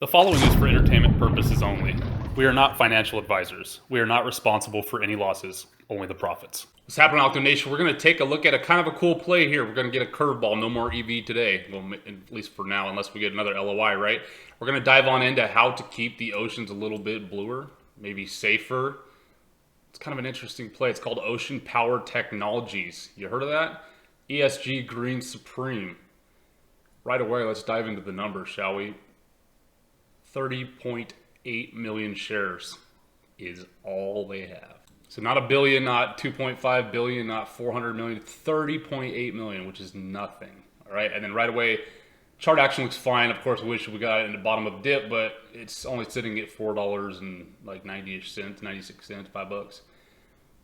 The following is for entertainment purposes only. We are not financial advisors. We are not responsible for any losses, only the profits. What's happening, Octo Nation? We're going to take a look at a kind of a cool play here. We're going to get a curveball. No more EV today. Well, at least for now, unless we get another LOI, right? We're going to dive on into how to keep the oceans a little bit bluer, maybe safer. It's kind of an interesting play. It's called Ocean Power Technologies. You heard of that? ESG Green Supreme. Right away, let's dive into the numbers, shall we? 30.8 million shares is all they have. So not a billion, not 2.5 billion, not 400 million, 30.8 million, which is nothing. All right, and then right away, chart action looks fine. Of course, we wish we got it in the bottom of the dip, but it's only sitting at $4 and like 90-ish cents, 96 cents, $5,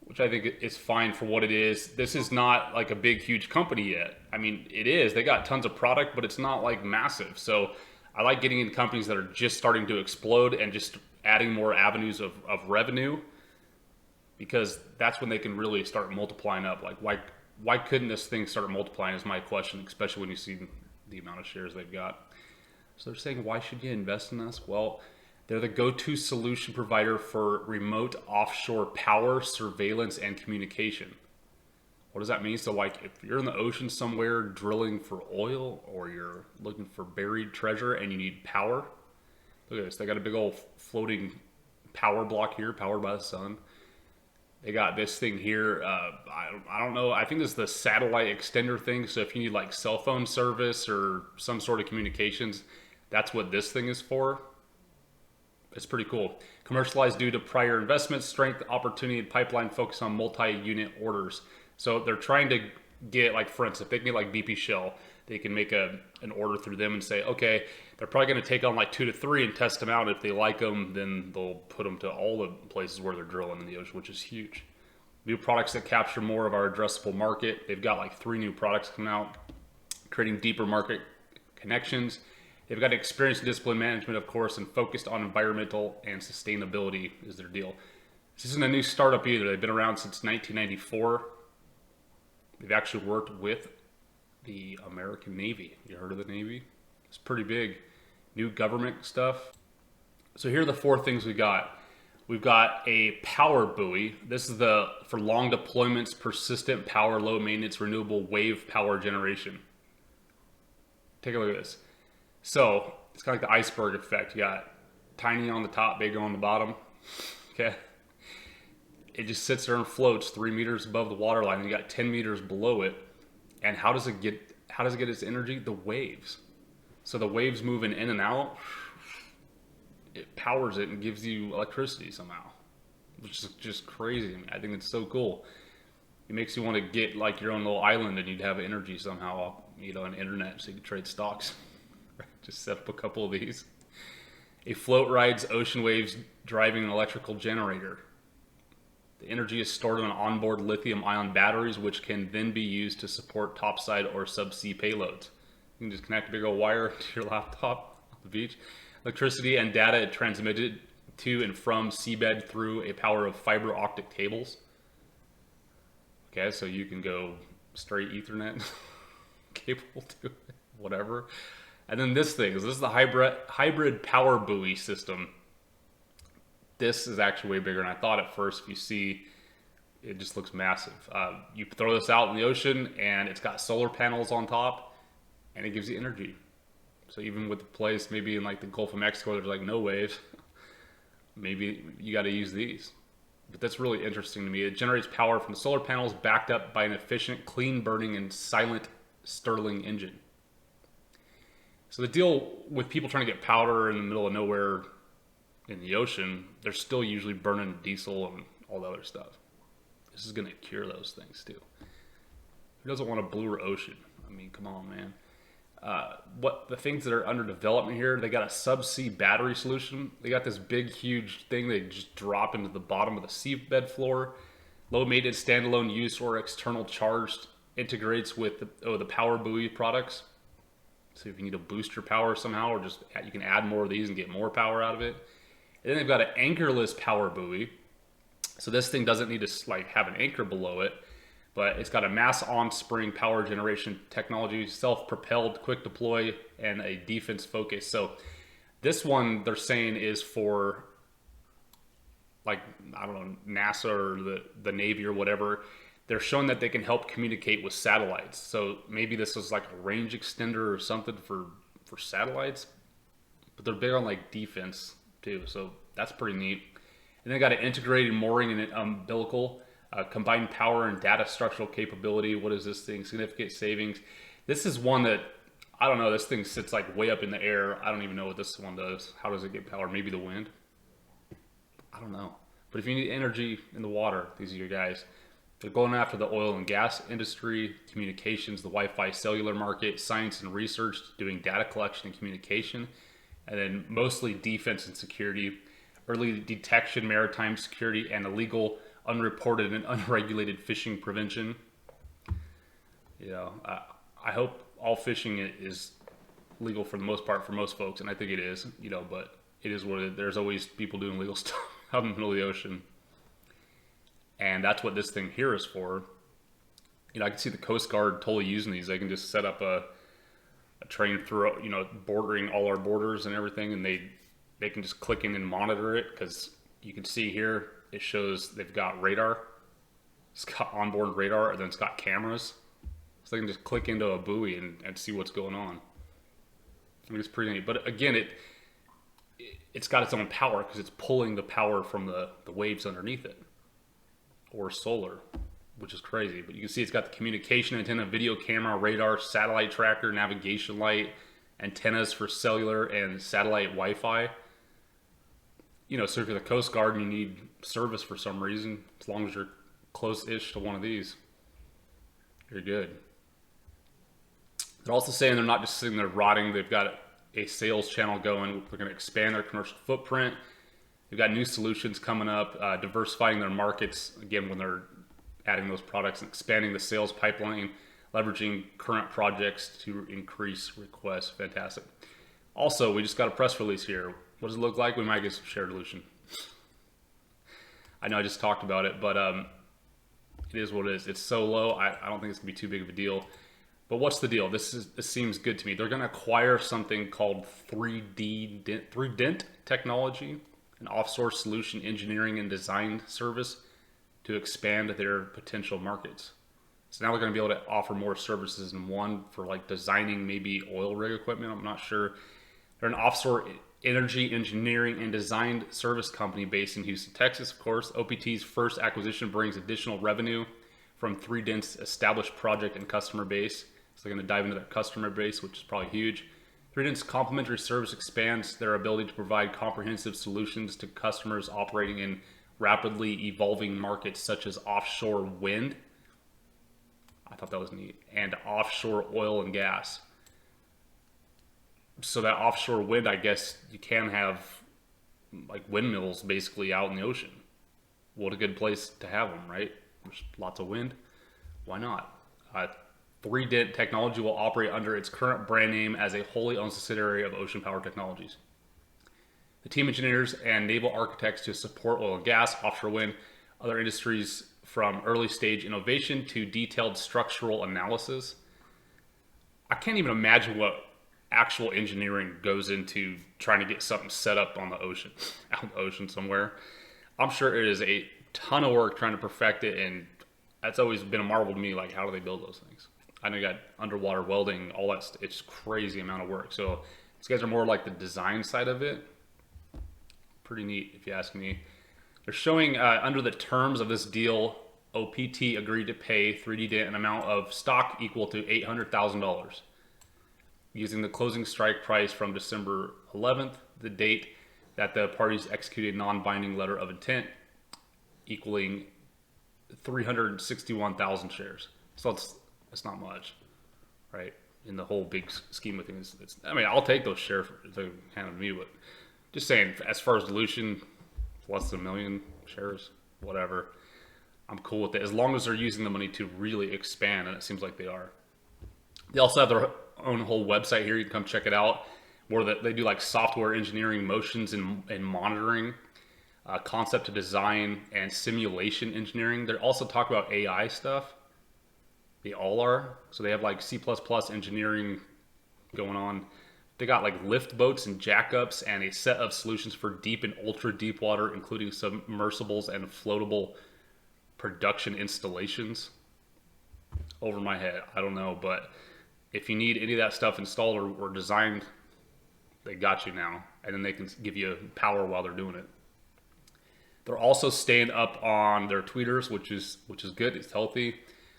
which I think is fine for what it is. This is not like a big, huge company yet. I mean, it is. They got tons of product, but it's not like massive. So I like getting in companies that are just starting to explode and just adding more avenues of revenue, because that's when they can really start multiplying up. Like, why couldn't this thing start multiplying is my question, especially when you see the amount of shares they've got. So they're saying, why should you invest in this? Well, they're the go-to solution provider for remote offshore power, surveillance, and communication. What does that mean? So like if you're in the ocean somewhere drilling for oil, or you're looking for buried treasure and you need power, look at this. They got a big old floating power block here, powered by the sun. They got this thing here. I don't know. I think this is the satellite extender thing. So if you need like cell phone service or some sort of communications, that's what this thing is for. It's pretty cool. Commercialized due to prior investment, strength, opportunity, and pipeline focus on multi-unit orders. So they're trying to get, like, for instance, if they can get like BP Shell, they can make an order through them and say, okay, they're probably going to take on like 2 to 3 and test them out. If they like them, then they'll put them to all the places where they're drilling in the ocean, which is huge. New products that capture more of our addressable market. They've got like 3 new products coming out, creating deeper market connections. They've got experience in discipline management, of course, and focused on environmental and sustainability is their deal. This isn't a new startup either. They've been around since 1994. They've actually worked with the American Navy. You heard of the Navy? It's pretty big. New government stuff. So here are the 4 things we got. We've got a power buoy. This is for long deployments, persistent power, low maintenance, renewable wave power generation. Take a look at this. So it's kind of like the iceberg effect. You got tiny on the top, big on the bottom. Okay. It just sits there and floats 3 meters above the water line, and you got 10 meters below it. And how does it get its energy? The waves. So the waves moving in and out, it powers it and gives you electricity somehow, which is just crazy. I mean, I think it's so cool. It makes you want to get like your own little island, and you'd have energy somehow, an internet, so you can trade stocks. Just set up a couple of these. A float rides ocean waves driving an electrical generator. The energy is stored on onboard lithium-ion batteries, which can then be used to support topside or subsea payloads. You can just connect a big old wire to your laptop on the beach. Electricity and data transmitted to and from seabed through a power of fiber optic cables. Okay, so you can go straight Ethernet cable to whatever. And then this is the hybrid power buoy system. This is actually way bigger than I thought at first. If you see, it just looks massive. You throw this out in the ocean, and it's got solar panels on top, and it gives you energy. So even with the place maybe in like the Gulf of Mexico, there's like no waves, maybe you got to use these. But that's really interesting to me. It generates power from the solar panels, backed up by an efficient, clean burning, and silent Stirling engine. So the deal with people trying to get power in the middle of nowhere in the ocean, they're still usually burning diesel and all the other stuff. This is going to cure those things too. Who doesn't want a bluer ocean? I mean, come on, man. What the things that are under development here, they got a subsea battery solution. They got this big, huge thing they just drop into the bottom of the seabed floor. Low maintenance, standalone use, or external charged, integrates with the power buoy products. So if you need to boost your power somehow, or just you can add more of these and get more power out of it. And then they've got an anchorless power buoy. So this thing doesn't need to like have an anchor below it, but it's got a mass on-spring power generation technology, self-propelled, quick deploy, and a defense focus. So This one they're saying is for, like, I don't know, NASA or the Navy or whatever. They're showing that they can help communicate with satellites. So maybe this is like a range extender or something for satellites. But they're big on like defense too, so that's pretty neat. And they got an integrated mooring and an umbilical, combined power and data structural capability. What is this thing? Significant savings. This is one that I don't know. This thing sits like way up in the air. I don't even know what this one does. How does it get power? Maybe the wind. I don't know. But if you need energy in the water, these are your guys. They're going after the oil and gas industry, communications, the Wi-Fi cellular market, science and research, doing data collection and communication, and then mostly defense and security, early detection, maritime security, and illegal, unreported, and unregulated fishing prevention. You know, I hope all fishing is legal for the most part for most folks, and I think it is, you know, but it is what it is. There's always people doing illegal stuff out in the middle of the ocean. And that's what this thing here is for. You know, I can see the Coast Guard totally using these. They can just set up a train through, you know, bordering all our borders and everything, and they can just click in and monitor it, because you can see here it shows they've got radar. It's got onboard radar, and then it's got cameras. So they can just click into a buoy and see what's going on. I mean, it's pretty neat. But again, it's got its own power because it's pulling the power from the waves underneath it, or solar, which is crazy. But you can see it's got the communication antenna, video camera, radar, satellite tracker, navigation light, antennas for cellular and satellite Wi-Fi. You know, so if you're the Coast Guard and you need service for some reason, as long as you're close-ish to one of these, you're good. They're also saying they're not just sitting there rotting. They've got a sales channel going. They're going to expand their commercial footprint. They've got new solutions coming up, diversifying their markets, again, when they're adding those products and expanding the sales pipeline, leveraging current projects to increase requests. Fantastic. Also, we just got a press release here. What does it look like? We might get some share dilution. I know I just talked about it, but it is what it is. It's so low, I don't think it's going to be too big of a deal. But what's the deal? This seems good to me. They're going to acquire something called 3Dent Technology, an offshore solution engineering and design service to expand their potential markets. So now they're going to be able to offer more services in one for like designing maybe oil rig equipment. I'm not sure. They're an offshore energy engineering and design service company based in Houston, Texas. Of course, OPT's first acquisition brings additional revenue from 3Dent's established project and customer base. So they're going to dive into their customer base, which is probably huge. 3Dent's complementary service expands their ability to provide comprehensive solutions to customers operating in rapidly evolving markets such as offshore wind. I thought that was neat. And offshore oil and gas. So that offshore wind, I guess you can have like windmills basically out in the ocean. What a good place to have them, right? There's lots of wind. Why not? 3Dent Technology will operate under its current brand name as a wholly owned subsidiary of Ocean Power Technologies. The team engineers and naval architects to support oil and gas, offshore wind, other industries from early stage innovation to detailed structural analysis. I can't even imagine what actual engineering goes into trying to get something set up on the ocean, out in the ocean somewhere. I'm sure it is a ton of work trying to perfect it, and that's always been a marvel to me, like how do they build those things? I know you got underwater welding, all that stuff. It's crazy amount of work. So these guys are more like the design side of it. Pretty neat, if you ask me. They're showing under the terms of this deal, OPT agreed to pay 3Dent an amount of stock equal to $800,000, using the closing strike price from December 11th, the date that the parties executed a non-binding letter of intent, equaling 361,000 shares. So it's not much, right? In the whole big scheme of things, I mean, I'll take those shares if they handed to me, but just saying, as far as dilution, less than 1 million shares, whatever. I'm cool with it as long as they're using the money to really expand, and it seems like they are. They also have their own whole website here. You can come check it out, where they do like software engineering, motions and monitoring, concept to design, and simulation engineering. They also talk about AI stuff. They all are. So they have like C++ engineering going on, They got like lift boats and jackups and a set of solutions for deep and ultra deep water, including submersibles and floatable production installations. Over my head, I don't know, but if you need any of that stuff installed or designed, they got you now, and then they can give you power while they're doing it. They're also staying up on their tweeters, which is good. It's healthy.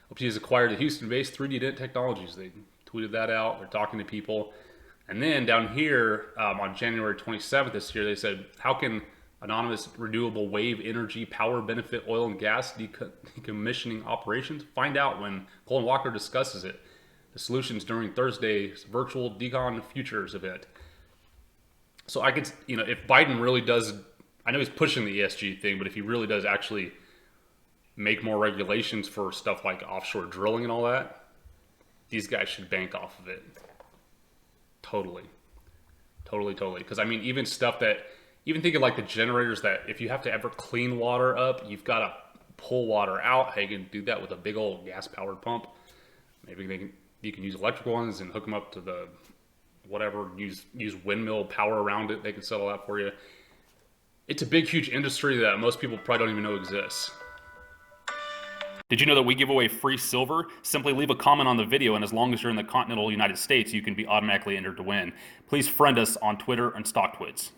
OPT has acquired the Houston-based 3D Dent Technologies. They tweeted that out. They're talking to people. And then down here on January 27th this year, they said, how can anonymous renewable wave energy power benefit oil and gas decommissioning operations? Find out when Colin Walker discusses it. The solutions during Thursday's virtual Decon Futures event. So I could, if Biden really does, I know he's pushing the ESG thing, but if he really does actually make more regulations for stuff like offshore drilling and all that, these guys should bank off of it. Totally. Because I mean, even thinking like the generators that if you have to ever clean water up, you've got to pull water out. Hey, you can do that with a big old gas powered pump. Maybe you can use electrical ones and hook them up to the whatever, use windmill power around it. They can settle that for you. It's a big, huge industry that most people probably don't even know exists. Did you know that we give away free silver? Simply leave a comment on the video, and as long as you're in the continental United States, you can be automatically entered to win. Please friend us on Twitter and StockTwits.